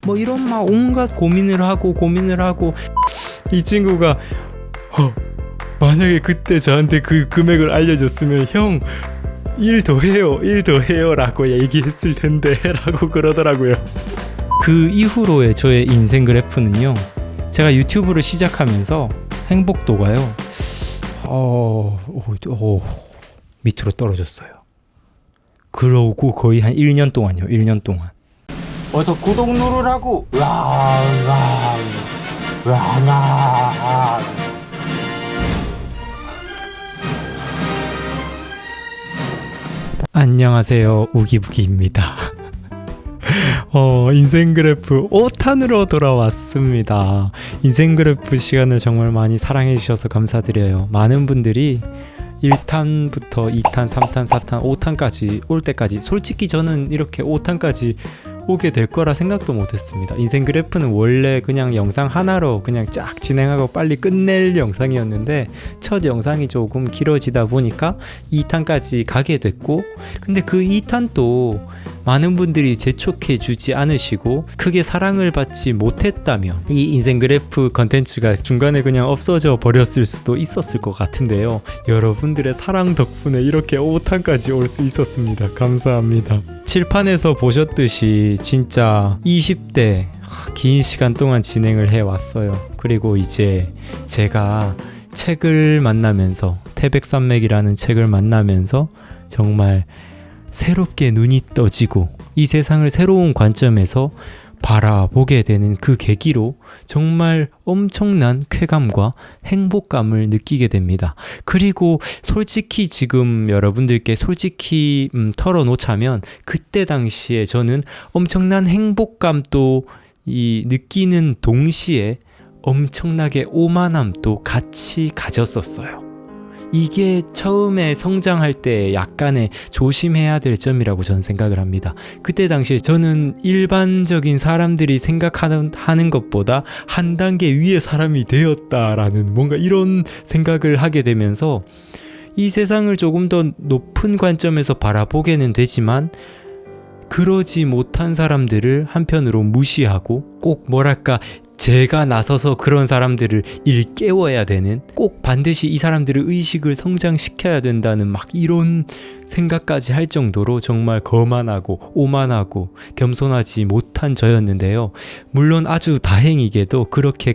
뭐 이런 막 온갖 고민을 하고 이 친구가 만약에 그때 저한테 그 금액을 알려줬으면 형 일 더 해요 라고 얘기했을 텐데 라고 그러더라고요. 그 이후로의 저의 인생 그래프는요, 제가 유튜브를 시작하면서 행복도가요 밑으로 떨어졌어요. 그러고 거의 한 1년 동안요. 1년 동안 어서 구독 누르라고. 안녕하세요, 우기부기입니다. 인생 그래프 5탄으로 돌아왔습니다. 인생 그래프 시간을 정말 많이 사랑해 주셔서 감사드려요. 많은 분들이 1탄부터 2탄, 3탄, 4탄, 5탄까지 올 때까지, 솔직히 저는 이렇게 5탄까지 오게 될 거라 생각도 못했습니다. 인생 그래프는 원래 그냥 영상 하나로 그냥 쫙 진행하고 빨리 끝낼 영상이었는데 첫 영상이 조금 길어지다 보니까 2탄까지 가게 됐고, 근데 그 2탄도 많은 분들이 재촉해 주지 않으시고 크게 사랑을 받지 못했다면 이 인생 그래프 컨텐츠가 중간에 그냥 없어져 버렸을 수도 있었을 것 같은데요. 여러분들의 사랑 덕분에 이렇게 5탄까지 올 수 있었습니다. 감사합니다. 칠판에서 보셨듯이 진짜 20대 긴 시간 동안 진행을 해왔어요. 그리고 이제 제가 책을 만나면서, 태백산맥이라는 책을 만나면서 정말 새롭게 눈이 떠지고 이 세상을 새로운 관점에서 바라보게 되는 그 계기로 정말 엄청난 쾌감과 행복감을 느끼게 됩니다. 그리고 솔직히 지금 여러분들께 솔직히 털어놓자면 그때 당시에 저는 엄청난 행복감도 느끼는 동시에 엄청나게 오만함도 같이 가졌었어요. 이게 처음에 성장할 때 약간의 조심해야 될 점이라고 저는 생각을 합니다. 그때 당시에 저는 일반적인 사람들이 생각하는 것보다 한 단계 위의 사람이 되었다라는 뭔가 이런 생각을 하게 되면서 이 세상을 조금 더 높은 관점에서 바라보게는 되지만 그러지 못한 사람들을 한편으로 무시하고 꼭 뭐랄까 제가 나서서 그런 사람들을 일깨워야 되는, 꼭 반드시 이 사람들의 의식을 성장시켜야 된다는 막 이런 생각까지 할 정도로 정말 거만하고 오만하고 겸손하지 못한 저였는데요. 물론 아주 다행이게도 그렇게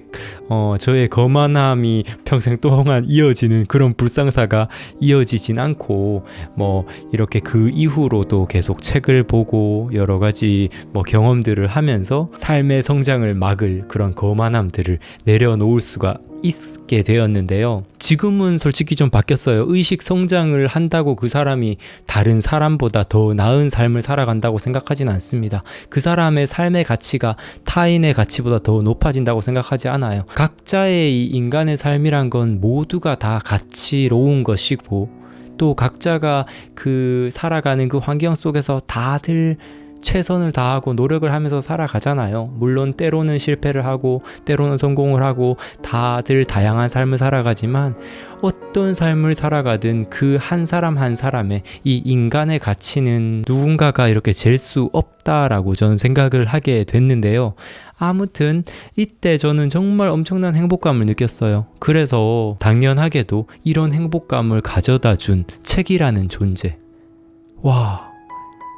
저의 거만함이 평생 동안 이어지는 그런 불상사가 이어지진 않고 뭐 이렇게 그 이후로도 계속 책을 보고 여러 가지 경험들을 하면서 삶의 성장을 막을 그런 거만함들을 내려놓을 수가 있게 되었는데요. 지금은 솔직히 좀 바뀌었어요. 의식 성장을 한다고 그 사람이 다른 사람보다 더 나은 삶을 살아간다고 생각하진 않습니다. 그 사람의 삶의 가치가 타인의 가치보다 더 높아진다고 생각하지 않아요. 각자의 이 인간의 삶이란 건 모두가 다 가치로운 것이고, 또 각자가 그 살아가는 그 환경 속에서 다들 최선을 다하고 노력을 하면서 살아가잖아요. 물론 때로는 실패를 하고 때로는 성공을 하고 다들 다양한 삶을 살아가지만 어떤 삶을 살아가든 그 한 사람 한 사람의 이 인간의 가치는 누군가가 이렇게 잴 수 없다라고 저는 생각을 하게 됐는데요. 아무튼 이때 저는 정말 엄청난 행복감을 느꼈어요. 그래서 당연하게도 이런 행복감을 가져다 준 책이라는 존재,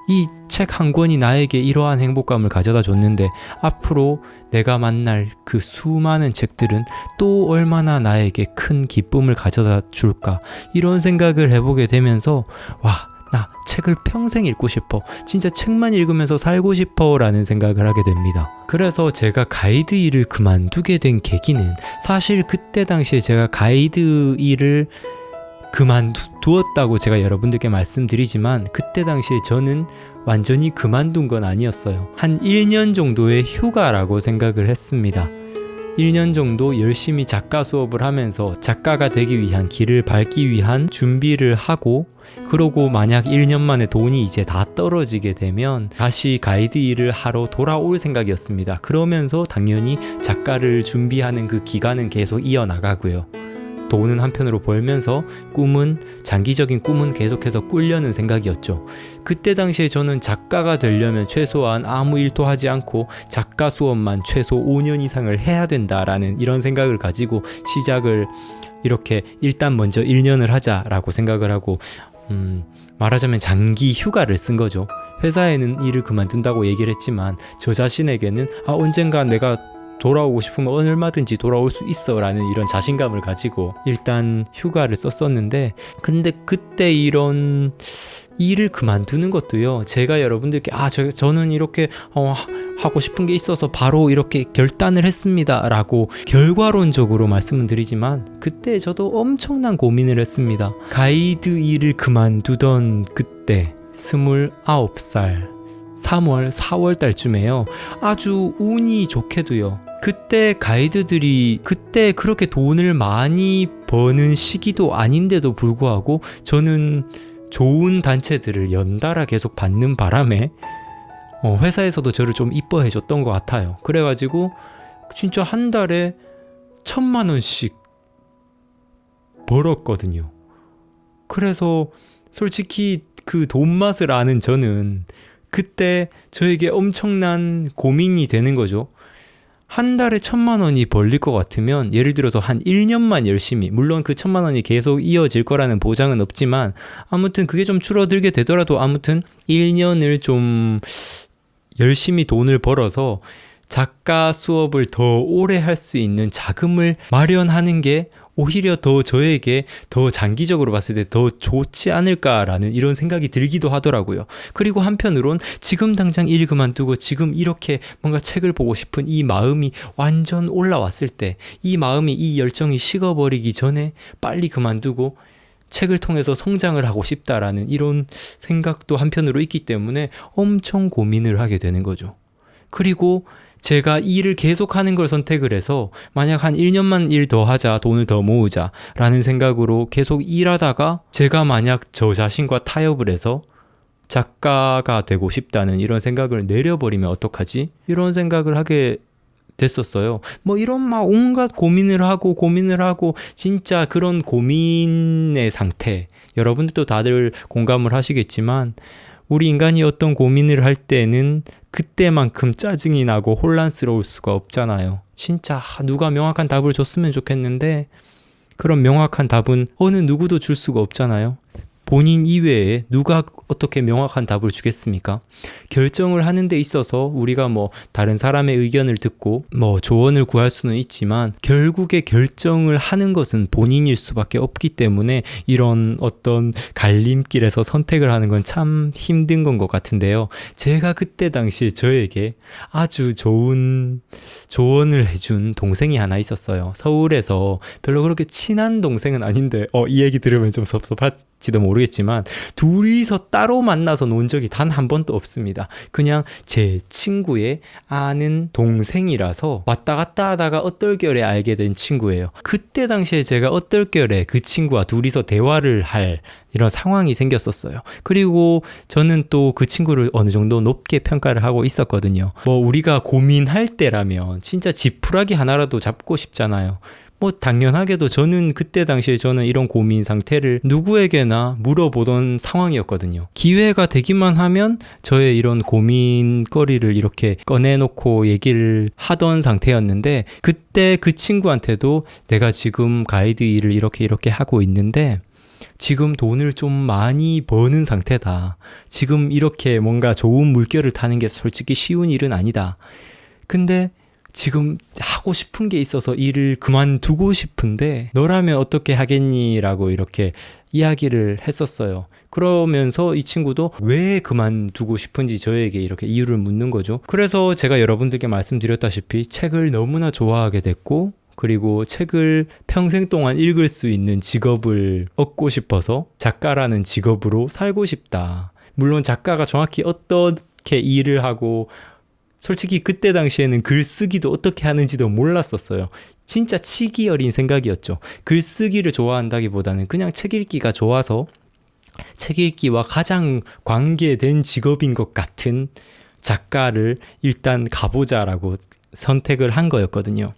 이 책 한 권이 나에게 이러한 행복감을 가져다 줬는데 앞으로 내가 만날 그 수많은 책들은 또 얼마나 나에게 큰 기쁨을 가져다 줄까, 이런 생각을 해보게 되면서 나 책을 평생 읽고 싶어, 진짜 책만 읽으면서 살고 싶어 라는 생각을 하게 됩니다. 그래서 제가 가이드 일을 그만두게 된 계기는, 사실 그때 당시에 제가 가이드 일을 그만두었다고 제가 여러분들께 말씀드리지만 그때 당시에 저는 완전히 그만둔 건 아니었어요. 한 1년 정도의 휴가라고 생각을 했습니다. 1년 정도 열심히 작가 수업을 하면서 작가가 되기 위한 길을 밟기 위한 준비를 하고, 그러고 만약 1년 만에 돈이 이제 다 떨어지게 되면 다시 가이드 일을 하러 돌아올 생각이었습니다. 그러면서 당연히 작가를 준비하는 그 기간은 계속 이어나가고요. 돈은 한편으로 벌면서 장기적인 꿈은 계속해서 꾸려는 생각이었죠. 그때 당시에 저는 작가가 되려면 최소한 아무 일도 하지 않고 작가 수업만 최소 5년 이상을 해야 된다라는 이런 생각을 가지고 시작을 이렇게 일단 먼저 1년을 하자라고 생각을 하고 말하자면 장기 휴가를 쓴 거죠. 회사에는 일을 그만둔다고 얘기를 했지만 저 자신에게는 언젠가 내가 돌아오고 싶으면 얼마든지 돌아올 수 있어 라는 이런 자신감을 가지고 일단 휴가를 썼었는데, 근데 그때 이런 일을 그만두는 것도요, 제가 여러분들께 저는 이렇게 하고 싶은 게 있어서 바로 이렇게 결단을 했습니다 라고 결과론적으로 말씀을 드리지만, 그때 저도 엄청난 고민을 했습니다. 가이드 일을 그만두던 그때 29살 3월, 4월 달쯤에요. 아주 운이 좋게도요. 그때 가이드들이 그때 그렇게 돈을 많이 버는 시기도 아닌데도 불구하고 저는 좋은 단체들을 연달아 계속 받는 바람에 회사에서도 저를 좀 이뻐해 줬던 것 같아요. 그래가지고 진짜 한 달에 1,000만 원씩 벌었거든요. 그래서 솔직히 그 돈 맛을 아는 저는 그때 저에게 엄청난 고민이 되는 거죠. 한 달에 1,000만 원이 벌릴 것 같으면 예를 들어서 한 1년만 열심히, 물론 그 1,000만 원이 계속 이어질 거라는 보장은 없지만 아무튼 그게 좀 줄어들게 되더라도 아무튼 1년을 좀 열심히 돈을 벌어서 작가 수업을 더 오래 할 수 있는 자금을 마련하는 게 오히려 더 저에게 더 장기적으로 봤을 때 더 좋지 않을까라는 이런 생각이 들기도 하더라고요. 그리고 한편으론 지금 당장 일 그만두고 지금 이렇게 뭔가 책을 보고 싶은 이 마음이 완전 올라왔을 때, 이 마음이, 이 열정이 식어버리기 전에 빨리 그만두고 책을 통해서 성장을 하고 싶다라는 이런 생각도 한편으로 있기 때문에 엄청 고민을 하게 되는 거죠. 그리고 제가 일을 계속하는 걸 선택을 해서 만약 한 1년만 일 더 하자, 돈을 더 모으자 라는 생각으로 계속 일하다가 제가 만약 저 자신과 타협을 해서 작가가 되고 싶다는 이런 생각을 내려버리면 어떡하지? 이런 생각을 하게 됐었어요. 뭐 이런 막 온갖 고민을 하고 진짜 그런 고민의 상태, 여러분들도 다들 공감을 하시겠지만 우리 인간이 어떤 고민을 할 때는 그때만큼 짜증이 나고 혼란스러울 수가 없잖아요. 진짜 누가 명확한 답을 줬으면 좋겠는데 그런 명확한 답은 어느 누구도 줄 수가 없잖아요. 본인 이외에 누가 어떻게 명확한 답을 주겠습니까? 결정을 하는 데 있어서 우리가 뭐 다른 사람의 의견을 듣고 뭐 조언을 구할 수는 있지만 결국에 결정을 하는 것은 본인일 수밖에 없기 때문에 이런 어떤 갈림길에서 선택을 하는 건 참 힘든 건 것 같은데요. 제가 그때 당시에 저에게 아주 좋은 조언을 해준 동생이 하나 있었어요. 서울에서 별로 그렇게 친한 동생은 아닌데 이 얘기 들으면 좀 섭섭할지도 모르겠지만 둘이서 따로 만나서 논 적이 단 한 번도 없습니다. 그냥 제 친구의 아는 동생이라서 왔다 갔다 하다가 어떨결에 알게 된 친구예요. 그때 당시에 제가 어떨결에 그 친구와 둘이서 대화를 할 이런 상황이 생겼었어요. 그리고 저는 또 그 친구를 어느 정도 높게 평가를 하고 있었거든요. 뭐 우리가 고민할 때라면 진짜 지푸라기 하나라도 잡고 싶잖아요. 뭐 당연하게도 저는 그때 당시에 저는 이런 고민 상태를 누구에게나 물어보던 상황이었거든요. 기회가 되기만 하면 저의 이런 고민거리를 이렇게 꺼내놓고 얘기를 하던 상태였는데, 그때 그 친구한테도 내가 지금 가이드 일을 이렇게 하고 있는데 지금 돈을 좀 많이 버는 상태다. 지금 이렇게 뭔가 좋은 물결을 타는 게 솔직히 쉬운 일은 아니다. 근데 지금 하고 싶은 게 있어서 일을 그만두고 싶은데 너라면 어떻게 하겠니? 라고 이렇게 이야기를 했었어요. 그러면서 이 친구도 왜 그만두고 싶은지 저에게 이렇게 이유를 묻는 거죠. 그래서 제가 여러분들께 말씀드렸다시피 책을 너무나 좋아하게 됐고, 그리고 책을 평생 동안 읽을 수 있는 직업을 얻고 싶어서 작가라는 직업으로 살고 싶다. 물론 작가가 정확히 어떻게 일을 하고, 솔직히 그때 당시에는 글쓰기도 어떻게 하는지도 몰랐었어요. 진짜 치기 어린 생각이었죠. 글쓰기를 좋아한다기보다는 그냥 책 읽기가 좋아서 책 읽기와 가장 관계된 직업인 것 같은 작가를 일단 가보자라고 선택을 한 거였거든요.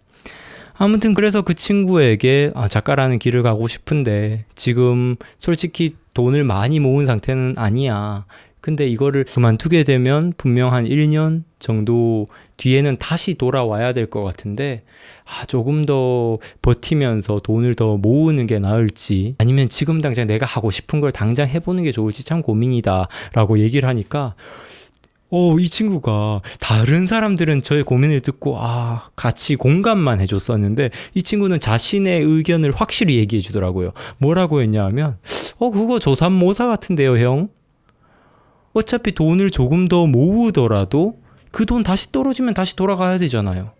아무튼 그래서 그 친구에게 작가라는 길을 가고 싶은데 지금 솔직히 돈을 많이 모은 상태는 아니야. 근데 이거를 그만두게 되면 분명 한 1년 정도 뒤에는 다시 돌아와야 될 것 같은데 조금 더 버티면서 돈을 더 모으는 게 나을지 아니면 지금 당장 내가 하고 싶은 걸 당장 해보는 게 좋을지 참 고민이다 라고 얘기를 하니까 이 친구가 다른 사람들은 저의 고민을 듣고 같이 공감만 해줬었는데 이 친구는 자신의 의견을 확실히 얘기해 주더라고요. 뭐라고 했냐 하면 그거 조삼모사 같은데요 형? 어차피 돈을 조금 더 모으더라도 그 돈 다시 떨어지면 다시 돌아가야 되잖아요.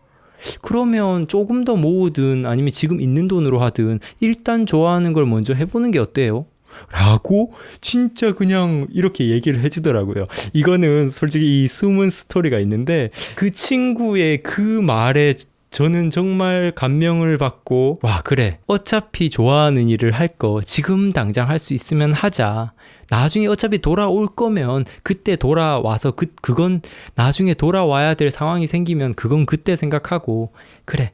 그러면 조금 더 모으든 아니면 지금 있는 돈으로 하든 일단 좋아하는 걸 먼저 해보는 게 어때요? 라고 진짜 그냥 이렇게 얘기를 해주더라고요. 이거는 솔직히 이 숨은 스토리가 있는데 그 친구의 그 말에 저는 정말 감명을 받고 그래 어차피 좋아하는 일을 할 거 지금 당장 할 수 있으면 하자. 나중에 어차피 돌아올 거면 그때 돌아와서 그건 나중에 돌아와야 될 상황이 생기면 그건 그때 생각하고 그래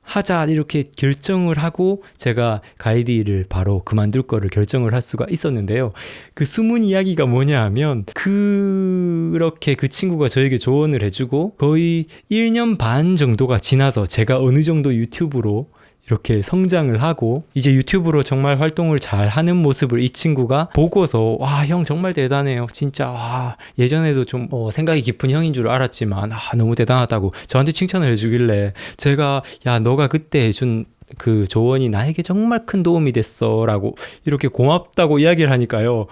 하자 이렇게 결정을 하고 제가 가이드 일을 바로 그만둘 거를 결정을 할 수가 있었는데요. 그 숨은 이야기가 뭐냐 하면 그렇게 그 친구가 저에게 조언을 해주고 거의 1년 반 정도가 지나서 제가 어느 정도 유튜브로 이렇게 성장을 하고 이제 유튜브로 정말 활동을 잘 하는 모습을 이 친구가 보고서 형 정말 대단해요. 진짜 예전에도 좀 생각이 깊은 형인 줄 알았지만 너무 대단하다고 저한테 칭찬을 해주길래 제가 너가 그때 해준 그 조언이 나에게 정말 큰 도움이 됐어 라고 이렇게 고맙다고 이야기를 하니까요.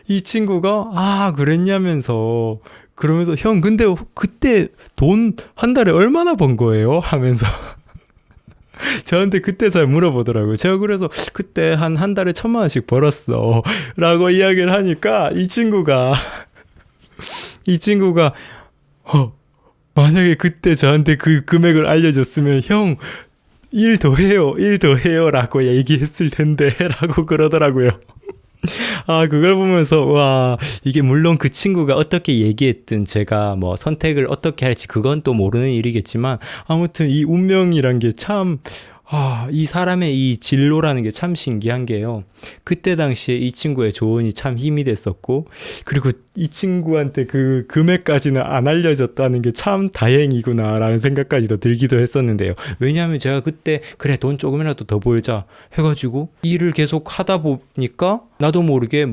이 친구가 그랬냐면서 그러면서 형 근데 그때 돈 한 달에 얼마나 번 거예요? 하면서 저한테 그때서야 물어보더라고요. 제가 그래서 그때 한 달에 1,000만 원씩 벌었어 라고 이야기를 하니까 이 친구가 만약에 그때 저한테 그 금액을 알려줬으면 형 일 더 해요 라고 얘기했을 텐데 라고 그러더라고요. 그걸 보면서 이게 물론 그 친구가 어떻게 얘기했든 제가 뭐 선택을 어떻게 할지 그건 또 모르는 일이겠지만 아무튼 이 운명이란 게 참 이 사람의 이 진로라는 게 참 신기한 게요. 그때 당시에 이 친구의 조언이 참 힘이 됐었고 그리고 이 친구한테 그 금액까지는 안 알려졌다는 게 참 다행이구나 라는 생각까지도 들기도 했었는데요. 왜냐하면 제가 그때 그래 돈 조금이라도 더 벌자 해가지고 일을 계속 하다 보니까 나도 모르게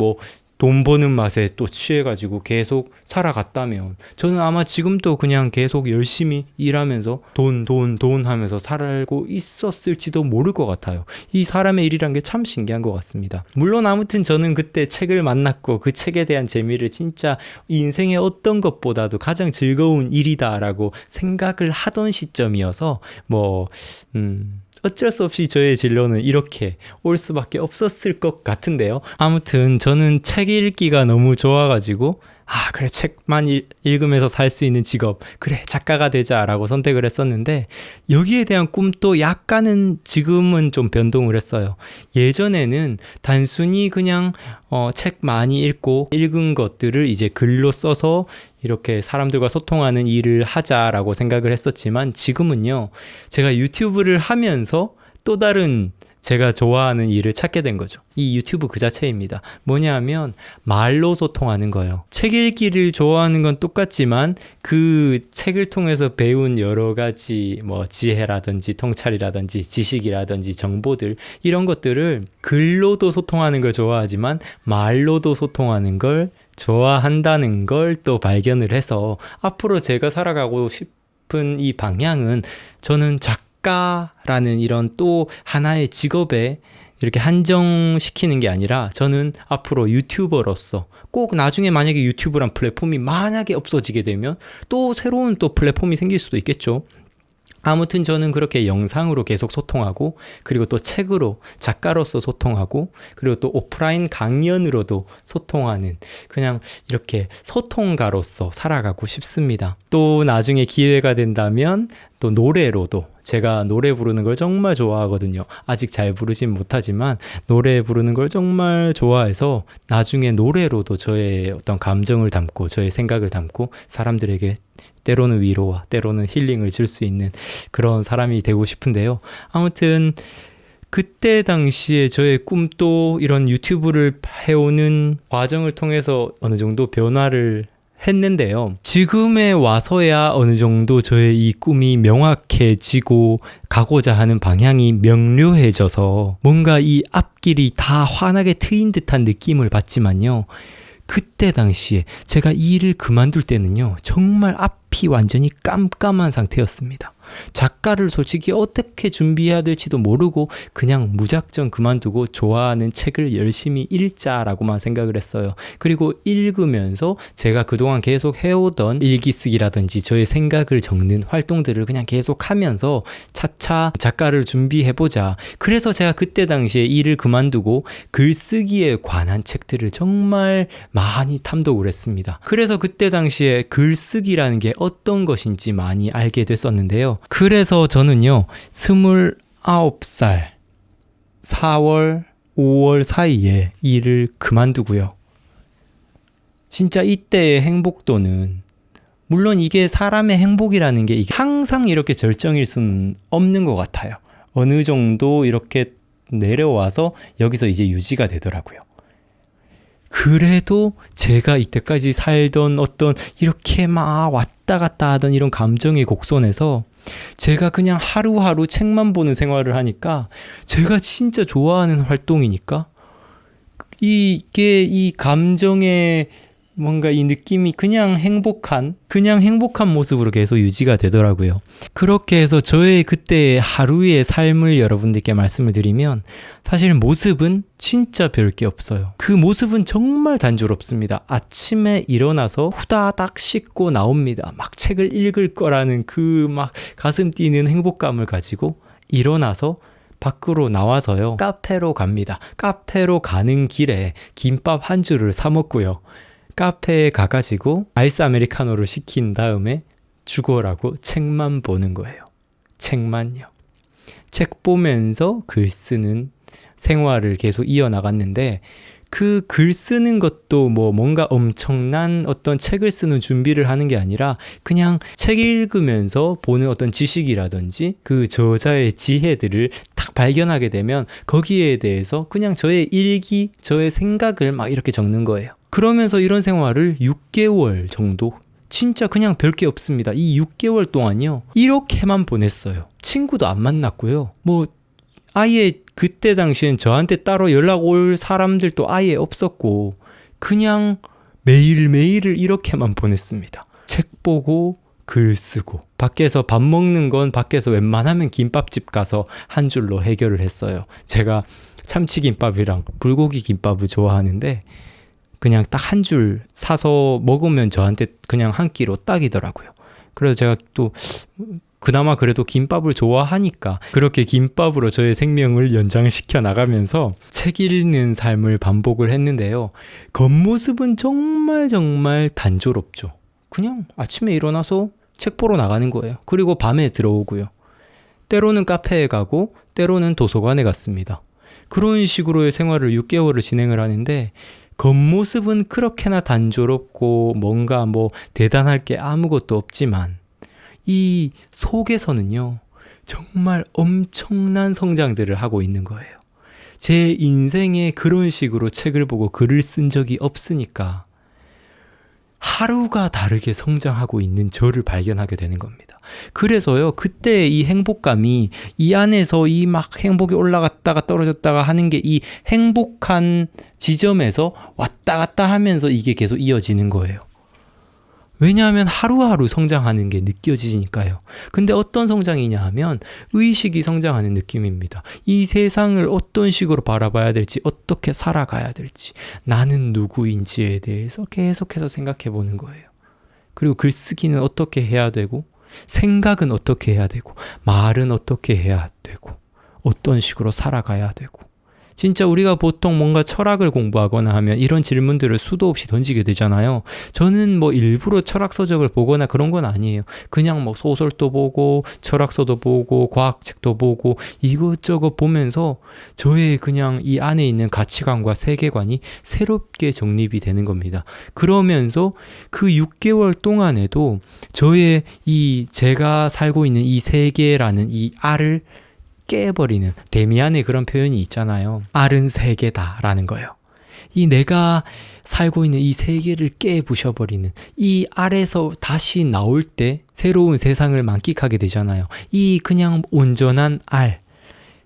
돈 버는 맛에 또 취해가지고 계속 살아갔다면 저는 아마 지금도 그냥 계속 열심히 일하면서 돈 하면서 살고 있었을지도 모를 것 같아요. 이 사람의 일이란 게 참 신기한 것 같습니다. 물론 아무튼 저는 그때 책을 만났고 그 책에 대한 재미를 진짜 인생의 어떤 것보다도 가장 즐거운 일이다라고 생각을 하던 시점이어서 어쩔 수 없이 저의 진로는 이렇게 올 수밖에 없었을 것 같은데요. 아무튼 저는 책 읽기가 너무 좋아가지고 그래 책만 읽으면서 살 수 있는 직업 그래 작가가 되자라고 선택을 했었는데 여기에 대한 꿈도 약간은 지금은 좀 변동을 했어요. 예전에는 단순히 그냥 책 많이 읽고 읽은 것들을 이제 글로 써서 이렇게 사람들과 소통하는 일을 하자라고 생각을 했었지만 지금은요 제가 유튜브를 하면서 또 다른 제가 좋아하는 일을 찾게 된 거죠. 이 유튜브 그 자체입니다. 뭐냐 하면 말로 소통하는 거예요. 책 읽기를 좋아하는 건 똑같지만 그 책을 통해서 배운 여러 가지 지혜라든지 통찰이라든지 지식이라든지 정보들 이런 것들을 글로도 소통하는 걸 좋아하지만 말로도 소통하는 걸 좋아한다는 걸 또 발견을 해서 앞으로 제가 살아가고 싶은 이 방향은 저는 작가라는 이런 또 하나의 직업에 이렇게 한정시키는 게 아니라 저는 앞으로 유튜버로서 꼭 나중에 만약에 유튜브란 플랫폼이 만약에 없어지게 되면 또 새로운 또 플랫폼이 생길 수도 있겠죠. 아무튼 저는 그렇게 영상으로 계속 소통하고 그리고 또 책으로 작가로서 소통하고 그리고 또 오프라인 강연으로도 소통하는 그냥 이렇게 소통가로서 살아가고 싶습니다. 또 나중에 기회가 된다면 또 노래로도 제가 노래 부르는 걸 정말 좋아하거든요. 아직 잘 부르진 못하지만 노래 부르는 걸 정말 좋아해서 나중에 노래로도 저의 어떤 감정을 담고 저의 생각을 담고 사람들에게 때로는 위로와 때로는 힐링을 줄 수 있는 그런 사람이 되고 싶은데요. 아무튼 그때 당시에 저의 꿈도 이런 유튜브를 해오는 과정을 통해서 어느 정도 변화를 했는데요. 지금에 와서야 어느 정도 저의 이 꿈이 명확해지고 가고자 하는 방향이 명료해져서 뭔가 이 앞길이 다 환하게 트인 듯한 느낌을 받지만요. 그때 당시에 제가 이 일을 그만둘 때는요. 정말 앞이 완전히 깜깜한 상태였습니다. 작가를 솔직히 어떻게 준비해야 될지도 모르고 그냥 무작정 그만두고 좋아하는 책을 열심히 읽자라고만 생각을 했어요. 그리고 읽으면서 제가 그동안 계속 해오던 일기 쓰기라든지 저의 생각을 적는 활동들을 그냥 계속 하면서 차차 작가를 준비해보자. 그래서 제가 그때 당시에 일을 그만두고 글쓰기에 관한 책들을 정말 많이 탐독을 했습니다. 그래서 그때 당시에 글쓰기라는 게 어떤 것인지 많이 알게 됐었는데요. 그래서 저는요 29살 4월 5월 사이에 일을 그만두고요. 진짜 이때의 행복도는 물론 이게 사람의 행복이라는 게 이게 항상 이렇게 절정일 수는 없는 것 같아요. 어느 정도 이렇게 내려와서 여기서 이제 유지가 되더라고요. 그래도 제가 이때까지 살던 어떤 이렇게 막 왔다 갔다 하던 이런 감정의 곡선에서 제가 그냥 하루하루 책만 보는 생활을 하니까 제가 진짜 좋아하는 활동이니까 이게 이 감정의 뭔가 이 느낌이 그냥 행복한 모습으로 계속 유지가 되더라고요. 그렇게 해서 저의 그때의 하루의 삶을 여러분들께 말씀을 드리면 사실 모습은 진짜 별게 없어요. 그 모습은 정말 단조롭습니다. 아침에 일어나서 후다닥 씻고 나옵니다. 막 책을 읽을 거라는 그 막 가슴 뛰는 행복감을 가지고 일어나서 밖으로 나와서요. 카페로 갑니다. 카페로 가는 길에 김밥 한 줄을 사 먹고요. 카페에 가가지고 아이스 아메리카노를 시킨 다음에 죽어라고 책만 보는 거예요. 책만요. 책 보면서 글 쓰는 생활을 계속 이어나갔는데 그 글 쓰는 것도 뭐 뭔가 엄청난 어떤 책을 쓰는 준비를 하는 게 아니라 그냥 책 읽으면서 보는 어떤 지식이라든지 그 저자의 지혜들을 딱 발견하게 되면 거기에 대해서 그냥 저의 일기, 저의 생각을 막 이렇게 적는 거예요. 그러면서 이런 생활을 6개월 정도 진짜 그냥 별게 없습니다. 이 6개월 동안요. 이렇게만 보냈어요. 친구도 안 만났고요. 뭐 아예 그때 당시엔 저한테 따로 연락 올 사람들도 아예 없었고 그냥 매일매일을 이렇게만 보냈습니다. 책 보고 글 쓰고 밖에서 밥 먹는 건 밖에서 웬만하면 김밥집 가서 한 줄로 해결을 했어요. 제가 참치김밥이랑 불고기 김밥을 좋아하는데 그냥 딱 한 줄 사서 먹으면 저한테 그냥 한 끼로 딱이더라고요. 그래서 제가 또 그나마 그래도 김밥을 좋아하니까 그렇게 김밥으로 저의 생명을 연장시켜 나가면서 책 읽는 삶을 반복을 했는데요. 겉모습은 정말 단조롭죠. 그냥 아침에 일어나서 책 보러 나가는 거예요. 그리고 밤에 들어오고요. 때로는 카페에 가고 때로는 도서관에 갔습니다. 그런 식으로의 생활을 6개월을 진행을 하는데 겉모습은 그렇게나 단조롭고 뭔가 뭐 대단할 게 아무것도 없지만 이 속에서는요 정말 엄청난 성장들을 하고 있는 거예요. 제 인생에 그런 식으로 책을 보고 글을 쓴 적이 없으니까 하루가 다르게 성장하고 있는 저를 발견하게 되는 겁니다. 그래서요 그때 이 행복감이 이 안에서 이 막 행복이 올라갔다가 떨어졌다가 하는 게 이 행복한 지점에서 왔다 갔다 하면서 이게 계속 이어지는 거예요. 왜냐하면 하루하루 성장하는 게 느껴지니까요. 근데 어떤 성장이냐 하면 의식이 성장하는 느낌입니다. 이 세상을 어떤 식으로 바라봐야 될지, 어떻게 살아가야 될지, 나는 누구인지에 대해서 계속해서 생각해 보는 거예요. 그리고 글쓰기는 어떻게 해야 되고, 생각은 어떻게 해야 되고, 말은 어떻게 해야 되고, 어떤 식으로 살아가야 되고. 진짜 우리가 보통 뭔가 철학을 공부하거나 하면 이런 질문들을 수도 없이 던지게 되잖아요. 저는 뭐 일부러 철학 서적을 보거나 그런 건 아니에요. 그냥 뭐 소설도 보고 철학서도 보고 과학책도 보고 이것저것 보면서 저의 그냥 이 안에 있는 가치관과 세계관이 새롭게 정립이 되는 겁니다. 그러면서 그 6개월 동안에도 저의 이 제가 살고 있는 이 세계라는 이 알을 깨버리는, 데미안의 그런 표현이 있잖아요. 알은 세계다라는 거예요. 이 내가 살고 있는 이 세계를 깨부셔버리는, 이 알에서 다시 나올 때 새로운 세상을 만끽하게 되잖아요. 이 그냥 온전한 알,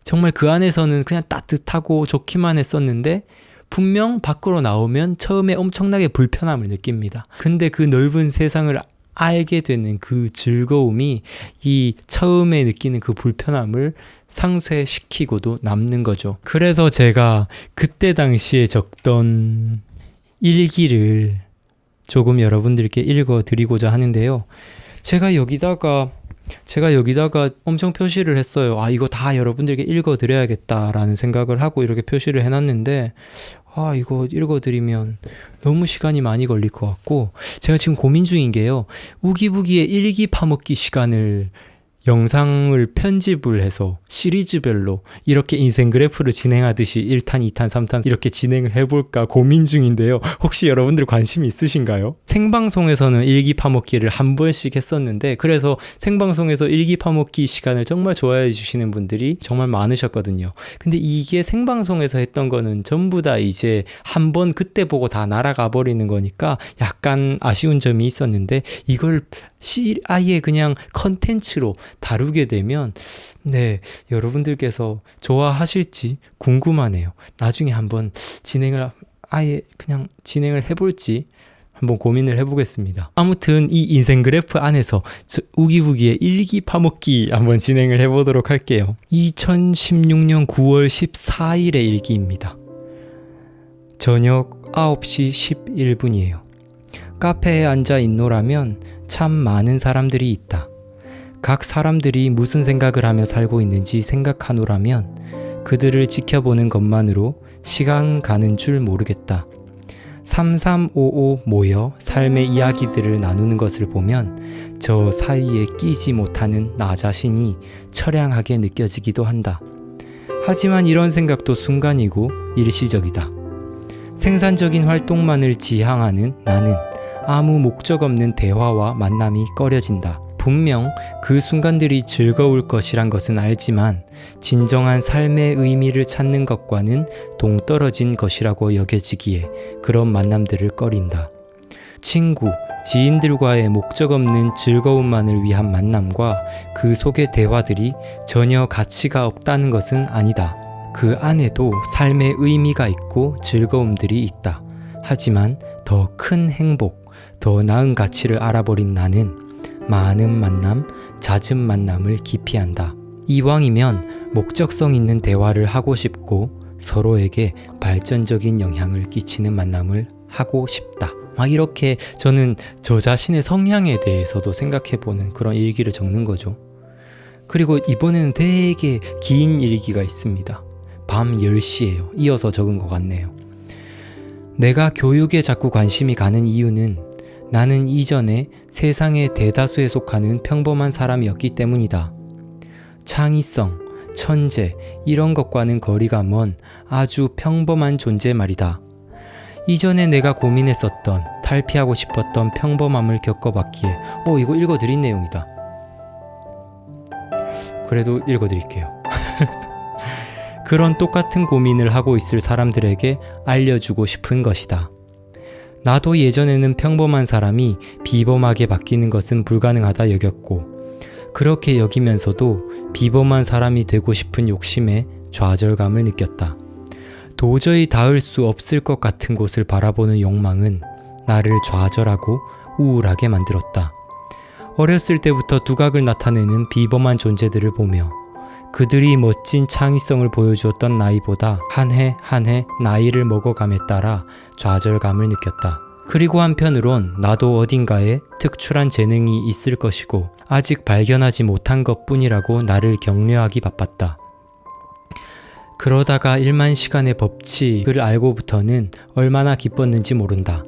정말 그 안에서는 그냥 따뜻하고 좋기만 했었는데 분명 밖으로 나오면 처음에 엄청나게 불편함을 느낍니다. 근데 그 넓은 세상을 알게 되는 그 즐거움이 이 처음에 느끼는 그 불편함을 상쇄시키고도 남는 거죠. 그래서 제가 그때 당시에 적던 일기를 조금 여러분들께 읽어드리고자 하는데요. 제가 여기다가 엄청 표시를 했어요. 이거 다 여러분들께 읽어드려야겠다라는 생각을 하고 이렇게 표시를 해놨는데, 이거 읽어드리면 너무 시간이 많이 걸릴 것 같고, 제가 지금 고민 중인 게요. 우기부기의 일기 파먹기 시간을 영상을 편집을 해서 시리즈별로 이렇게 인생 그래프를 진행하듯이 1탄, 2탄, 3탄 이렇게 진행을 해볼까 고민 중인데요. 혹시 여러분들 관심이 있으신가요? 생방송에서는 일기 파먹기를 한 번씩 했었는데, 그래서 생방송에서 일기 파먹기 시간을 정말 좋아해 주시는 분들이 정말 많으셨거든요. 근데 이게 생방송에서 했던 거는 전부 다 이제 한 번 그때 보고 다 날아가 버리는 거니까 약간 아쉬운 점이 있었는데, 이걸 아예 그냥 컨텐츠로 다루게 되면 여러분들께서 좋아하실지 궁금하네요. 나중에 한번 아예 그냥 진행을 해볼지 한번 고민을 해보겠습니다. 아무튼 이 인생 그래프 안에서 우기부기의 일기 파먹기 한번 진행을 해보도록 할게요. 2016년 9월 14일의 일기입니다. 저녁 9시 11분이에요. 카페에 앉아 있노라면 참 많은 사람들이 있다. 각 사람들이 무슨 생각을 하며 살고 있는지 생각하노라면 그들을 지켜보는 것만으로 시간 가는 줄 모르겠다. 3355 모여 삶의 이야기들을 나누는 것을 보면 저 사이에 끼지 못하는 나 자신이 처량하게 느껴지기도 한다. 하지만 이런 생각도 순간이고 일시적이다. 생산적인 활동만을 지향하는 나는 아무 목적 없는 대화와 만남이 꺼려진다. 분명 그 순간들이 즐거울 것이란 것은 알지만 진정한 삶의 의미를 찾는 것과는 동떨어진 것이라고 여겨지기에 그런 만남들을 꺼린다. 친구, 지인들과의 목적 없는 즐거움만을 위한 만남과 그 속의 대화들이 전혀 가치가 없다는 것은 아니다. 그 안에도 삶의 의미가 있고 즐거움들이 있다. 하지만 더 큰 행복, 더 나은 가치를 알아버린 나는 많은 만남, 잦은 만남을 기피한다. 이왕이면 목적성 있는 대화를 하고 싶고 서로에게 발전적인 영향을 끼치는 만남을 하고 싶다. 이렇게 저는 저 자신의 성향에 대해서도 생각해보는 그런 일기를 적는 거죠. 그리고 이번에는 되게 긴 일기가 있습니다. 밤 10시예요. 이어서 적은 것 같네요. 내가 교육에 자꾸 관심이 가는 이유는 나는 이전에 세상의 대다수에 속하는 평범한 사람이었기 때문이다. 창의성, 천재 이런 것과는 거리가 먼 아주 평범한 존재 말이다. 이전에 내가 고민했었던, 탈피하고 싶었던 평범함을 겪어봤기에 이거 읽어드린 내용이다. 그래도 읽어드릴게요. 그런 똑같은 고민을 하고 있을 사람들에게 알려주고 싶은 것이다. 나도 예전에는 평범한 사람이 비범하게 바뀌는 것은 불가능하다 여겼고, 그렇게 여기면서도 비범한 사람이 되고 싶은 욕심에 좌절감을 느꼈다. 도저히 닿을 수 없을 것 같은 곳을 바라보는 욕망은 나를 좌절하고 우울하게 만들었다. 어렸을 때부터 두각을 나타내는 비범한 존재들을 보며 그들이 멋진 창의성을 보여주었던 나이보다 한 해 한 해 나이를 먹어감에 따라 좌절감을 느꼈다. 그리고 한편으론 나도 어딘가에 특출한 재능이 있을 것이고 아직 발견하지 못한 것뿐이라고 나를 격려하기 바빴다. 그러다가 1만 시간의 법칙을 알고부터는 얼마나 기뻤는지 모른다.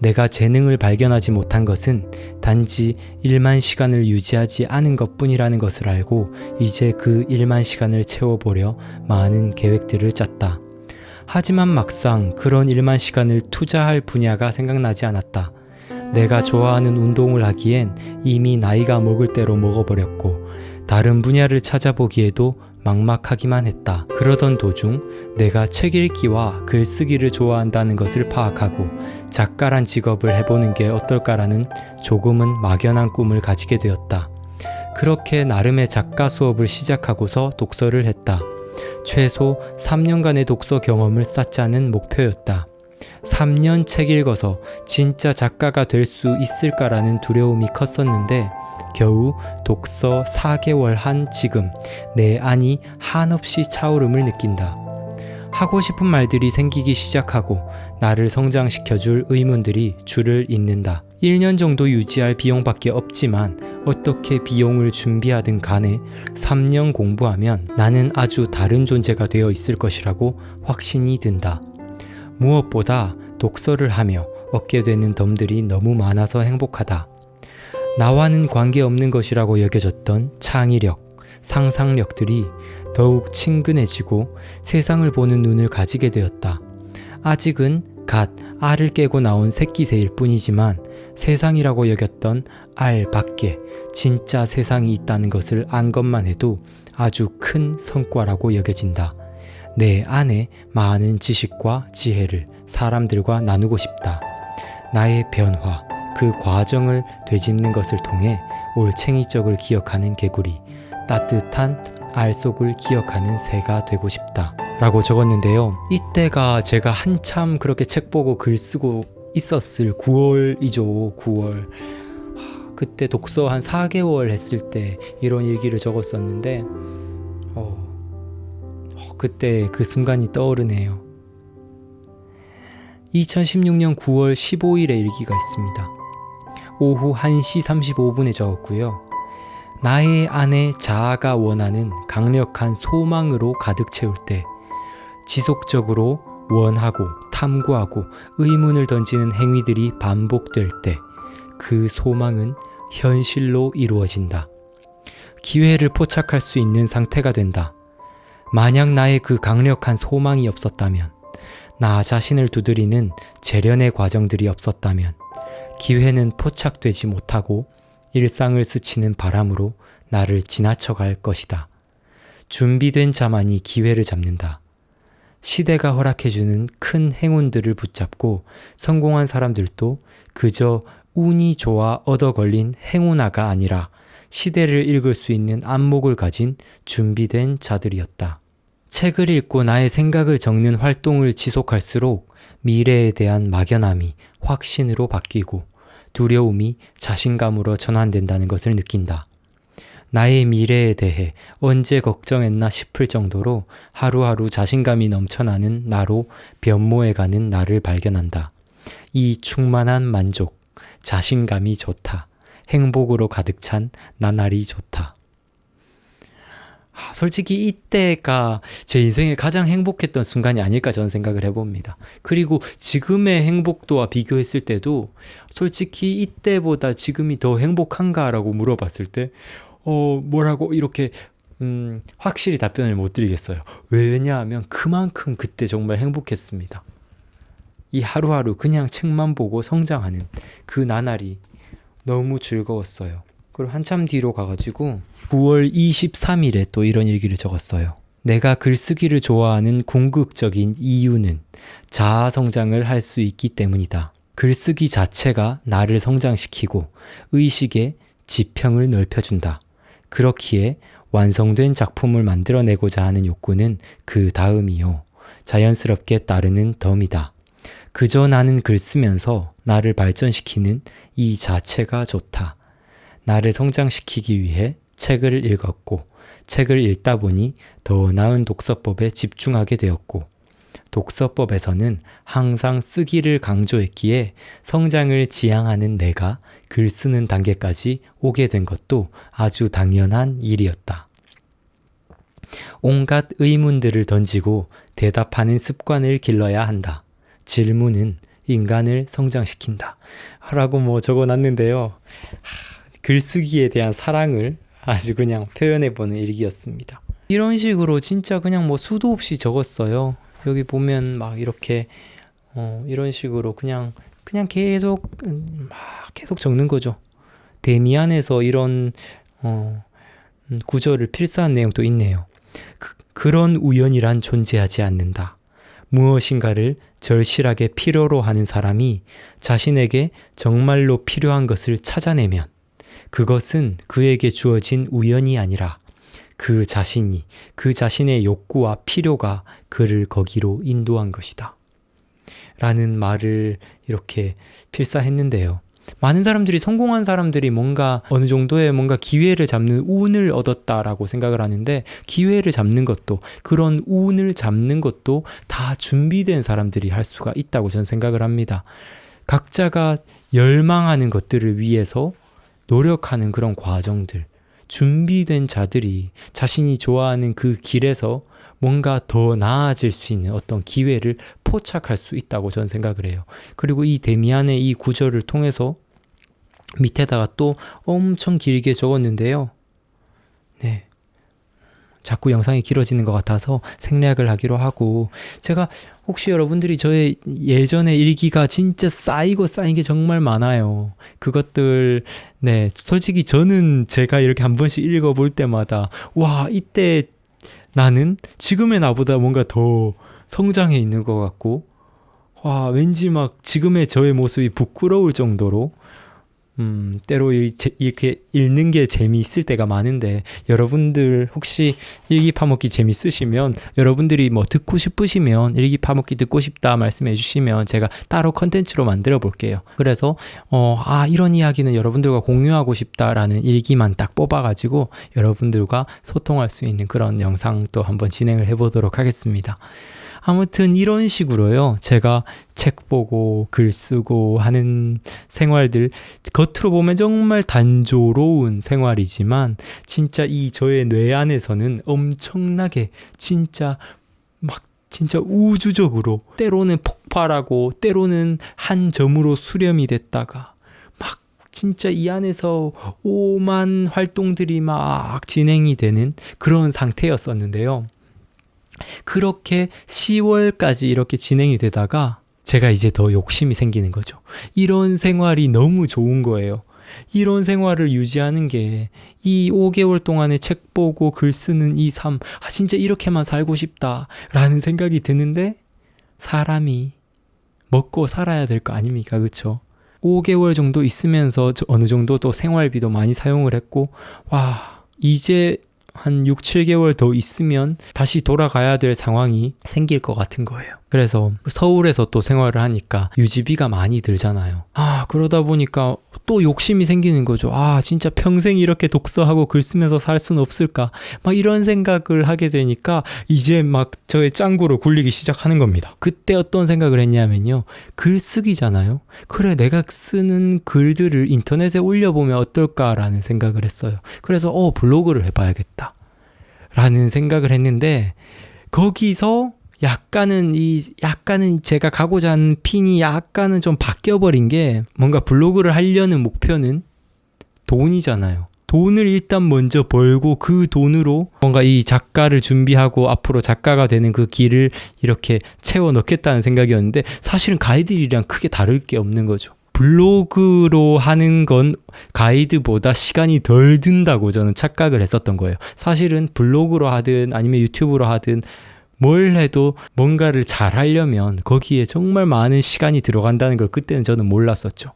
내가 재능을 발견하지 못한 것은 단지 1만 시간을 유지하지 않은 것뿐이라는 것을 알고 이제 그 1만 시간을 채워보려 많은 계획들을 짰다. 하지만 막상 그런 1만 시간을 투자할 분야가 생각나지 않았다. 내가 좋아하는 운동을 하기엔 이미 나이가 먹을 대로 먹어버렸고 다른 분야를 찾아보기에도 막막하기만 했다. 그러던 도중 내가 책 읽기와 글쓰기를 좋아한다는 것을 파악하고 작가란 직업을 해보는 게 어떨까라는 조금은 막연한 꿈을 가지게 되었다. 그렇게 나름의 작가 수업을 시작하고서 독서를 했다. 최소 3년간의 독서 경험을 쌓자는 목표였다. 3년 책 읽어서 진짜 작가가 될 수 있을까라는 두려움이 컸었는데 겨우 독서 4개월 한 지금 내 안이 한없이 차오름을 느낀다. 하고 싶은 말들이 생기기 시작하고 나를 성장시켜줄 의문들이 줄을 잇는다. 1년 정도 유지할 비용밖에 없지만 어떻게 비용을 준비하든 간에 3년 공부하면 나는 아주 다른 존재가 되어 있을 것이라고 확신이 든다. 무엇보다 독서를 하며 얻게 되는 덤들이 너무 많아서 행복하다. 나와는 관계없는 것이라고 여겨졌던 창의력, 상상력들이 더욱 친근해지고 세상을 보는 눈을 가지게 되었다. 아직은 갓 알을 깨고 나온 새끼새일 뿐이지만 세상이라고 여겼던 알 밖에 진짜 세상이 있다는 것을 안 것만 해도 아주 큰 성과라고 여겨진다. 내 안에 많은 지식과 지혜를 사람들과 나누고 싶다. 나의 변화, 그 과정을 되짚는 것을 통해 올챙이적을 기억하는 개구리, 따뜻한 알 속을 기억하는 새가 되고 싶다 라고 적었는데요. 이때가 제가 한참 그렇게 책 보고 글 쓰고 있었을 9월이죠. 9월. 그때 독서 한 4개월 했을 때 이런 얘기를 적었었는데 그때 그 순간이 떠오르네요. 2016년 9월 15일에 일기가 있습니다. 오후 1시 35분에 적었고요. 나의 안에 자아가 원하는 강력한 소망으로 가득 채울 때 지속적으로 원하고 탐구하고 의문을 던지는 행위들이 반복될 때 그 소망은 현실로 이루어진다. 기회를 포착할 수 있는 상태가 된다. 만약 나의 그 강력한 소망이 없었다면, 나 자신을 두드리는 재련의 과정들이 없었다면 기회는 포착되지 못하고 일상을 스치는 바람으로 나를 지나쳐갈 것이다. 준비된 자만이 기회를 잡는다. 시대가 허락해주는 큰 행운들을 붙잡고 성공한 사람들도 그저 운이 좋아 얻어 걸린 행운아가 아니라 시대를 읽을 수 있는 안목을 가진 준비된 자들이었다. 책을 읽고 나의 생각을 적는 활동을 지속할수록 미래에 대한 막연함이 확신으로 바뀌고 두려움이 자신감으로 전환된다는 것을 느낀다. 나의 미래에 대해 언제 걱정했나 싶을 정도로 하루하루 자신감이 넘쳐나는 나로 변모해가는 나를 발견한다. 이 충만한 만족, 자신감이 좋다. 행복으로 가득 찬 나날이 좋다. 솔직히 이때가 제 인생에 가장 행복했던 순간이 아닐까 저는 생각을 해봅니다. 그리고 지금의 행복도와 비교했을 때도 솔직히 이때보다 지금이 더 행복한가라고 물어봤을 때 뭐라고 이렇게 확실히 답변을 못 드리겠어요. 왜냐하면 그만큼 그때 정말 행복했습니다. 이 하루하루 그냥 책만 보고 성장하는 그 나날이 너무 즐거웠어요. 그리고 한참 뒤로 가가지고 9월 23일에 또 이런 일기를 적었어요. 내가 글쓰기를 좋아하는 궁극적인 이유는 자아 성장을 할 수 있기 때문이다. 글쓰기 자체가 나를 성장시키고 의식의 지평을 넓혀준다. 그렇기에 완성된 작품을 만들어내고자 하는 욕구는 그 다음이요. 자연스럽게 따르는 덤이다. 그저 나는 글 쓰면서 나를 발전시키는 이 자체가 좋다. 나를 성장시키기 위해 책을 읽었고 책을 읽다 보니 더 나은 독서법에 집중하게 되었고 독서법에서는 항상 쓰기를 강조했기에 성장을 지향하는 내가 글 쓰는 단계까지 오게 된 것도 아주 당연한 일이었다. 온갖 의문들을 던지고 대답하는 습관을 길러야 한다. 질문은 인간을 성장시킨다. 라고 적어놨는데요. 글쓰기에 대한 사랑을 아주 그냥 표현해보는 일기였습니다. 이런 식으로 진짜 그냥 수도 없이 적었어요. 여기 보면 막 이렇게 이런 식으로 그냥 계속 계속 적는 거죠. 데미안에서 이런 구절을 필사한 내용도 있네요. 그런 우연이란 존재하지 않는다. 무엇인가를 절실하게 필요로 하는 사람이 자신에게 정말로 필요한 것을 찾아내면 그것은 그에게 주어진 우연이 아니라 그 자신의 욕구와 필요가 그를 거기로 인도한 것이다. 라는 말을 이렇게 필사했는데요. 많은 사람들이, 성공한 사람들이 뭔가 어느 정도의 뭔가 기회를 잡는 운을 얻었다라고 생각을 하는데, 기회를 잡는 것도, 그런 운을 잡는 것도 다 준비된 사람들이 할 수가 있다고 저는 생각을 합니다. 각자가 열망하는 것들을 위해서 노력하는 그런 과정들, 준비된 자들이 자신이 좋아하는 그 길에서 뭔가 더 나아질 수 있는 어떤 기회를 포착할 수 있다고 저는 생각을 해요. 그리고 이 데미안의 이 구절을 통해서 밑에다가 또 엄청 길게 적었는데요. 네. 자꾸 영상이 길어지는 것 같아서 생략을 하기로 하고, 제가 혹시 여러분들이 저의 예전의 일기가 진짜 쌓이고 쌓인 게 정말 많아요. 그것들, 네, 솔직히 저는 제가 이렇게 한 번씩 읽어볼 때마다 와, 이때 나는 지금의 나보다 뭔가 더 성장해 있는 것 같고, 와, 왠지 막 지금의 저의 모습이 부끄러울 정도로 때로 이렇게 읽는 게 재미있을 때가 많은데, 여러분들 혹시 일기 파먹기 재밌으시면, 여러분들이 뭐 듣고 싶으시면, 일기 파먹기 듣고 싶다 말씀해 주시면 제가 따로 컨텐츠로 만들어 볼게요. 그래서 이런 이야기는 여러분들과 공유하고 싶다라는 일기만 딱 뽑아가지고 여러분들과 소통할 수 있는 그런 영상도 한번 진행을 해보도록 하겠습니다. 아무튼 이런 식으로요, 제가 책 보고 글 쓰고 하는 생활들, 겉으로 보면 정말 단조로운 생활이지만 진짜 이 저의 뇌 안에서는 엄청나게 진짜 우주적으로, 때로는 폭발하고 때로는 한 점으로 수렴이 됐다가 막 진짜 이 안에서 오만 활동들이 막 진행이 되는 그런 상태였었는데요. 그렇게 10월까지 이렇게 진행이 되다가 제가 이제 더 욕심이 생기는 거죠. 이런 생활이 너무 좋은 거예요. 이런 생활을 유지하는 게, 이 5개월 동안에 책 보고 글 쓰는 이 삶, 진짜 이렇게만 살고 싶다라는 생각이 드는데, 사람이 먹고 살아야 될 거 아닙니까? 그쵸? 5개월 정도 있으면서 어느 정도 또 생활비도 많이 사용을 했고, 와, 이제 한 6, 7개월 더 있으면 다시 돌아가야 될 상황이 생길 것 같은 거예요. 그래서 서울에서 또 생활을 하니까 유지비가 많이 들잖아요. 그러다 보니까 또 욕심이 생기는 거죠. 진짜 평생 이렇게 독서하고 글 쓰면서 살 수는 없을까? 막 이런 생각을 하게 되니까 이제 막 저의 짱구로 굴리기 시작하는 겁니다. 그때 어떤 생각을 했냐면요. 글쓰기잖아요. 그래, 내가 쓰는 글들을 인터넷에 올려보면 어떨까라는 생각을 했어요. 그래서 블로그를 해봐야겠다 라는 생각을 했는데, 거기서 약간은 제가 가고자 하는 핀이 약간은 좀 바뀌어버린 게, 뭔가 블로그를 하려는 목표는 돈이잖아요. 돈을 일단 먼저 벌고 그 돈으로 뭔가 이 작가를 준비하고 앞으로 작가가 되는 그 길을 이렇게 채워 넣겠다는 생각이었는데, 사실은 가이드리랑 크게 다를 게 없는 거죠. 블로그로 하는 건 가이드보다 시간이 덜 든다고 저는 착각을 했었던 거예요. 사실은 블로그로 하든 아니면 유튜브로 하든 뭘 해도 뭔가를 잘 하려면 거기에 정말 많은 시간이 들어간다는 걸 그때는 저는 몰랐었죠.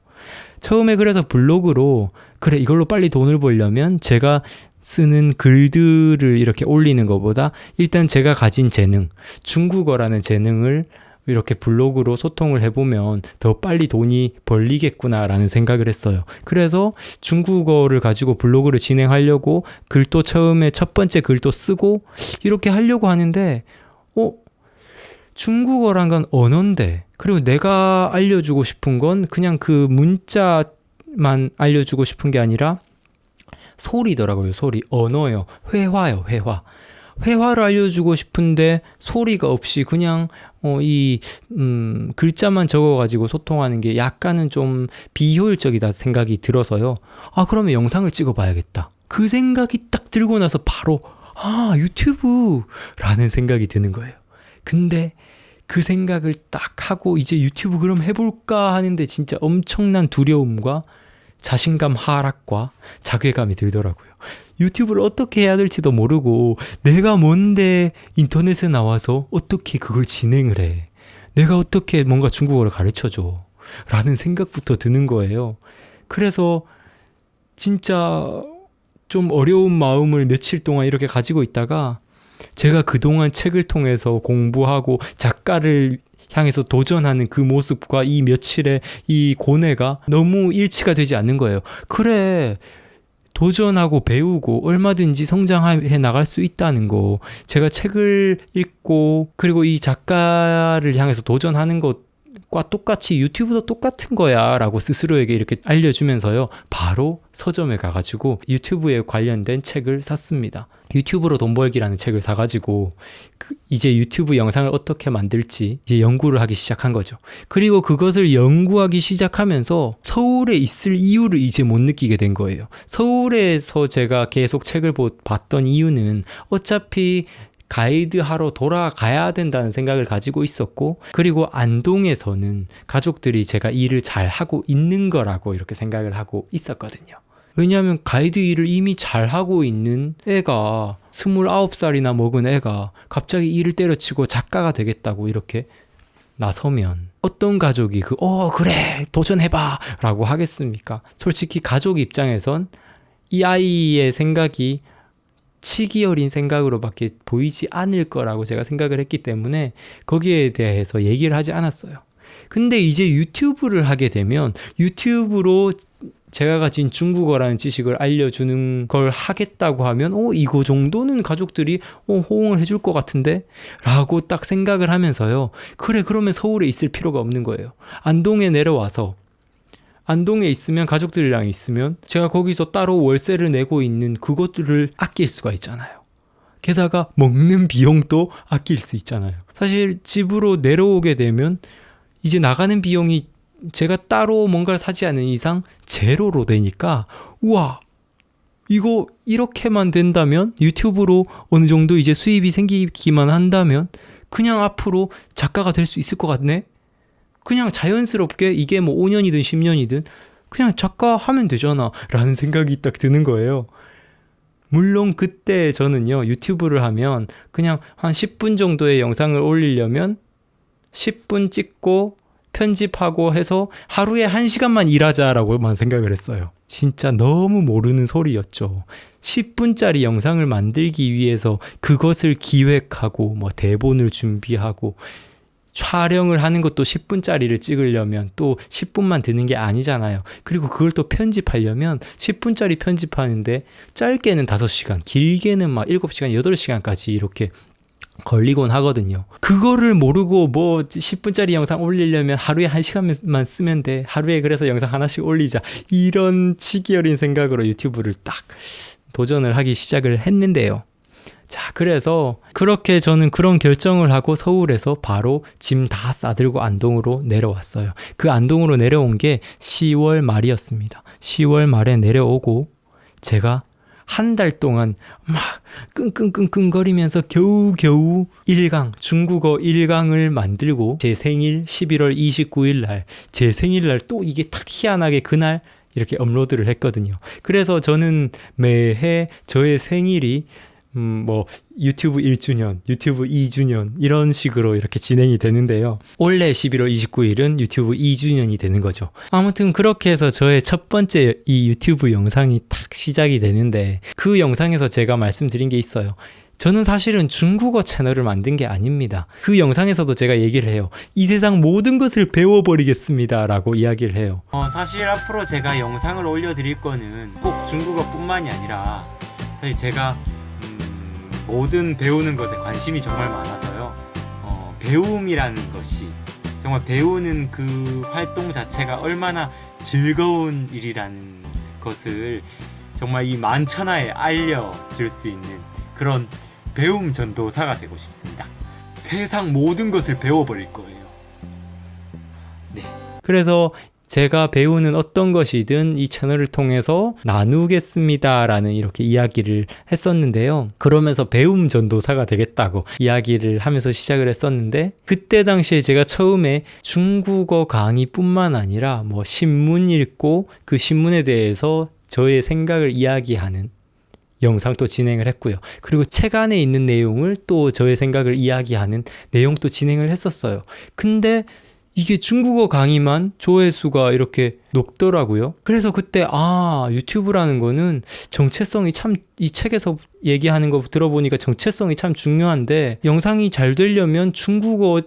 처음에 그래서 블로그로, 그래, 이걸로 빨리 돈을 벌려면 제가 쓰는 글들을 이렇게 올리는 것보다 일단 제가 가진 재능, 중국어라는 재능을 이렇게 블로그로 소통을 해보면 더 빨리 돈이 벌리겠구나라는 생각을 했어요. 그래서 중국어를 가지고 블로그를 진행하려고 글도 처음에 첫 번째 글도 쓰고 이렇게 하려고 하는데, 중국어란 건 언어인데, 그리고 내가 알려주고 싶은 건 그냥 그 문자만 알려주고 싶은 게 아니라 소리더라고요. 소리, 언어예요. 회화요, 회화. 회화를 알려주고 싶은데 소리가 없이 그냥 글자만 적어가지고 소통하는 게 약간은 좀 비효율적이다 생각이 들어서요. 그러면 영상을 찍어봐야겠다. 그 생각이 딱 들고 나서 바로 유튜브라는 생각이 드는 거예요. 근데 그 생각을 딱 하고 이제 유튜브 그럼 해볼까 하는데 진짜 엄청난 두려움과 자신감 하락과 자괴감이 들더라고요. 유튜브를 어떻게 해야 될지도 모르고 내가 뭔데 인터넷에 나와서 어떻게 그걸 진행을 해. 내가 어떻게 뭔가 중국어를 가르쳐줘. 라는 생각부터 드는 거예요. 그래서 진짜 좀 어려운 마음을 며칠 동안 이렇게 가지고 있다가 제가 그동안 책을 통해서 공부하고 작가를 향해서 도전하는 그 모습과 이 며칠의 이 고뇌가 너무 일치가 되지 않는 거예요. 그래, 도전하고 배우고 얼마든지 성장해 나갈 수 있다는 거. 제가 책을 읽고 그리고 이 작가를 향해서 도전하는 것과 똑같이 유튜브도 똑같은 거야 라고 스스로에게 이렇게 알려주면서요. 바로 서점에 가가지고 유튜브에 관련된 책을 샀습니다. 유튜브로 돈 벌기라는 책을 사가지고 이제 유튜브 영상을 어떻게 만들지 이제 연구를 하기 시작한 거죠. 그리고 그것을 연구하기 시작하면서 서울에 있을 이유를 이제 못 느끼게 된 거예요. 서울에서 제가 계속 책을 봤던 이유는 어차피 가이드하러 돌아가야 된다는 생각을 가지고 있었고, 그리고 안동에서는 가족들이 제가 일을 잘 하고 있는 거라고 이렇게 생각을 하고 있었거든요. 왜냐하면 가이드 일을 이미 잘하고 있는 애가 29살이나 먹은 애가 갑자기 일을 때려치고 작가가 되겠다고 이렇게 나서면 어떤 가족이 그래 도전해봐 라고 하겠습니까? 솔직히 가족 입장에선 이 아이의 생각이 치기 어린 생각으로밖에 보이지 않을 거라고 제가 생각을 했기 때문에 거기에 대해서 얘기를 하지 않았어요. 근데 이제 유튜브를 하게 되면 유튜브로 제가 가진 중국어라는 지식을 알려주는 걸 하겠다고 하면 이거 정도는 가족들이 호응을 해줄 것 같은데? 라고 딱 생각을 하면서요. 그래, 그러면 서울에 있을 필요가 없는 거예요. 안동에 내려와서 안동에 있으면 가족들이랑 있으면 제가 거기서 따로 월세를 내고 있는 그것들을 아낄 수가 있잖아요. 게다가 먹는 비용도 아낄 수 있잖아요. 사실 집으로 내려오게 되면 이제 나가는 비용이 제가 따로 뭔가를 사지 않는 이상 제로로 되니까 우와, 이거 이렇게만 된다면 유튜브로 어느 정도 이제 수입이 생기기만 한다면 그냥 앞으로 작가가 될 수 있을 것 같네? 그냥 자연스럽게 이게 뭐 5년이든 10년이든 그냥 작가 하면 되잖아 라는 생각이 딱 드는 거예요. 물론 그때 저는요, 유튜브를 하면 그냥 한 10분 정도의 영상을 올리려면 10분 찍고 편집하고 해서 하루에 1시간만 일하자라고만 생각을 했어요. 진짜 너무 모르는 소리였죠. 10분짜리 영상을 만들기 위해서 그것을 기획하고 뭐 대본을 준비하고 촬영을 하는 것도 10분짜리를 찍으려면 또 10분만 드는 게 아니잖아요. 그리고 그걸 또 편집하려면 10분짜리 편집하는데 짧게는 5시간, 길게는 막 7시간, 8시간까지 이렇게 걸리곤 하거든요. 그거를 모르고 뭐 10분짜리 영상 올리려면 하루에 1시간만 쓰면 돼. 하루에 그래서 영상 하나씩 올리자. 이런 치기 어린 생각으로 유튜브를 딱 도전을 하기 시작을 했는데요. 자, 그래서 그렇게 저는 그런 결정을 하고 서울에서 바로 짐 다 싸들고 안동으로 내려왔어요. 그 안동으로 내려온 게 10월 말이었습니다. 10월 말에 내려오고 제가 한 달 동안 막 끙끙끙끙거리면서 겨우겨우 1강, 중국어 1강을 만들고 제 생일 11월 29일 날, 제 생일날 또 이게 탁 희한하게 그날 이렇게 업로드를 했거든요. 그래서 저는 매해 저의 생일이 뭐 유튜브 1주년, 유튜브 2주년 이런 식으로 이렇게 진행이 되는데요. 올해 11월 29일은 유튜브 2주년이 되는 거죠. 아무튼 그렇게 해서 저의 첫 번째 이 유튜브 영상이 딱 시작이 되는데 그 영상에서 제가 말씀드린 게 있어요. 저는 사실은 중국어 채널을 만든 게 아닙니다. 그 영상에서도 제가 얘기를 해요. 이 세상 모든 것을 배워버리겠습니다 라고 이야기를 해요. 사실 앞으로 제가 영상을 올려드릴 거는 꼭 중국어뿐만이 아니라 사실 제가 모든 배우는 것에 관심이 정말 많아서요. 배움이라는 것이 정말 배우는 그 활동 자체가 얼마나 즐거운 일이라는 것을 정말 이 만천하에 알려줄 수 있는 그런 배움 전도사가 되고 싶습니다. 세상 모든 것을 배워버릴 거예요. 네. 그래서 제가 배우는 어떤 것이든 이 채널을 통해서 나누겠습니다 라는 이렇게 이야기를 했었는데요. 그러면서 배움 전도사가 되겠다고 이야기를 하면서 시작을 했었는데 그때 당시에 제가 처음에 중국어 강의뿐만 아니라 뭐 신문 읽고 그 신문에 대해서 저의 생각을 이야기하는 영상 또 진행을 했고요. 그리고 책 안에 있는 내용을 또 저의 생각을 이야기하는 내용도 진행을 했었어요. 근데 이게 중국어 강의만 조회수가 이렇게 높더라고요. 그래서 그때 유튜브라는 거는 정체성이 참, 이 책에서 얘기하는 거 들어보니까 정체성이 참 중요한데 영상이 잘 되려면 중국어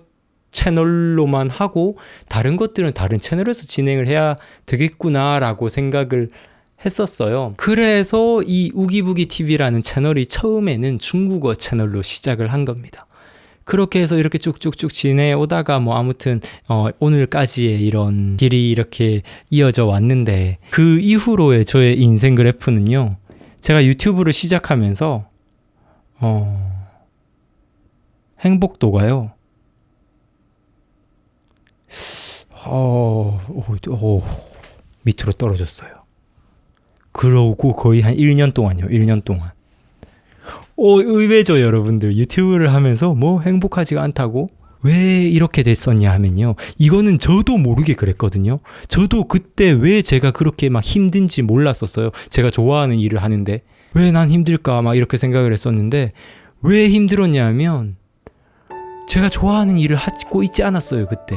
채널로만 하고 다른 것들은 다른 채널에서 진행을 해야 되겠구나라고 생각을 했었어요. 그래서 이 우기부기 TV라는 채널이 처음에는 중국어 채널로 시작을 한 겁니다. 그렇게 해서 이렇게 쭉쭉쭉 지내오다가 뭐 아무튼 오늘까지의 이런 길이 이렇게 이어져 왔는데, 그 이후로의 저의 인생 그래프는요, 제가 유튜브를 시작하면서 행복도가요 밑으로 떨어졌어요. 그러고 거의 한 1년 동안요. 1년 동안. 의외죠, 여러분들. 유튜브를 하면서 뭐 행복하지가 않다고? 왜 이렇게 됐었냐 하면요, 이거는 저도 모르게 그랬거든요. 저도 그때 왜 제가 그렇게 막 힘든지 몰랐었어요. 제가 좋아하는 일을 하는데 왜 난 힘들까 막 이렇게 생각을 했었는데, 왜 힘들었냐 하면 제가 좋아하는 일을 하고 있지 않았어요. 그때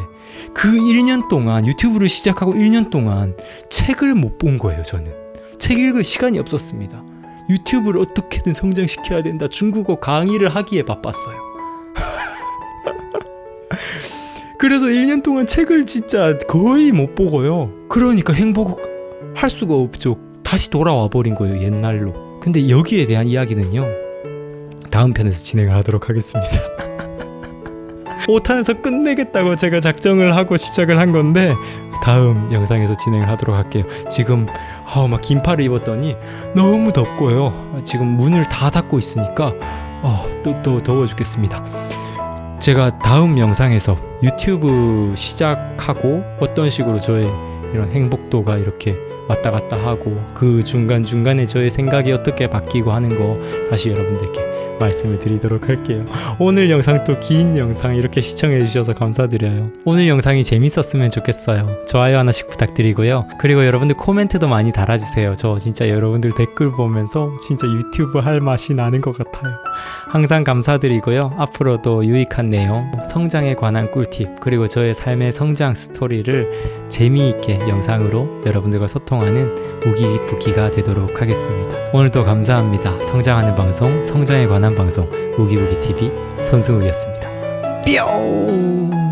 그 1년 동안, 유튜브를 시작하고 1년 동안 책을 못 본 거예요. 저는 책 읽을 시간이 없었습니다. 유튜브를 어떻게든 성장시켜야 된다, 중국어 강의를 하기에 바빴어요. 그래서 1년 동안 책을 진짜 거의 못 보고요. 그러니까 행복할 수가 없죠. 다시 돌아와 버린 거예요, 옛날로. 근데 여기에 대한 이야기는요, 다음 편에서 진행을 하도록 하겠습니다. 5탄에서 끝내겠다고 제가 작정을 하고 시작을 한 건데, 다음 영상에서 진행을 하도록 할게요. 지금 막 긴팔을 입었더니 너무 덥고요. 지금 문을 다 닫고 있으니까 또 더워 죽겠습니다. 제가 다음 영상에서 유튜브 시작하고 어떤 식으로 저의 이런 행복도가 이렇게 왔다 갔다 하고, 그 중간중간에 저의 생각이 어떻게 바뀌고 하는 거 다시 여러분들께 말씀을 드리도록 할게요. 오늘 영상도 긴 영상 이렇게 시청해 주셔서 감사드려요. 오늘 영상이 재밌었으면 좋겠어요. 좋아요 하나씩 부탁드리고요. 그리고 여러분들 코멘트도 많이 달아주세요. 저 진짜 여러분들 댓글 보면서 진짜 유튜브 할 맛이 나는 것 같아요. 항상 감사드리고요. 앞으로도 유익한 내용, 성장에 관한 꿀팁, 그리고 저의 삶의 성장 스토리를 재미있게 영상으로 여러분들과 소통하는 우기부기가 되도록 하겠습니다. 오늘도 감사합니다. 성장하는 방송, 성장에 관한 방송, 우기부기 TV 손승욱이었습니다. 뿅!